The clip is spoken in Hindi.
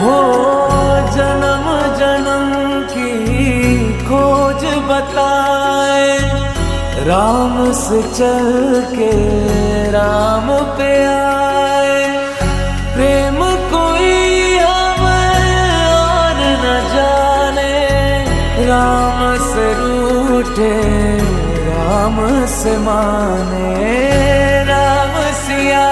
हो जन्म जन्म की खोज बताए, राम से चल के राम पे आए। प्रेम कोई हमें और न जाने, राम से रूठे राम से माने। राम सिया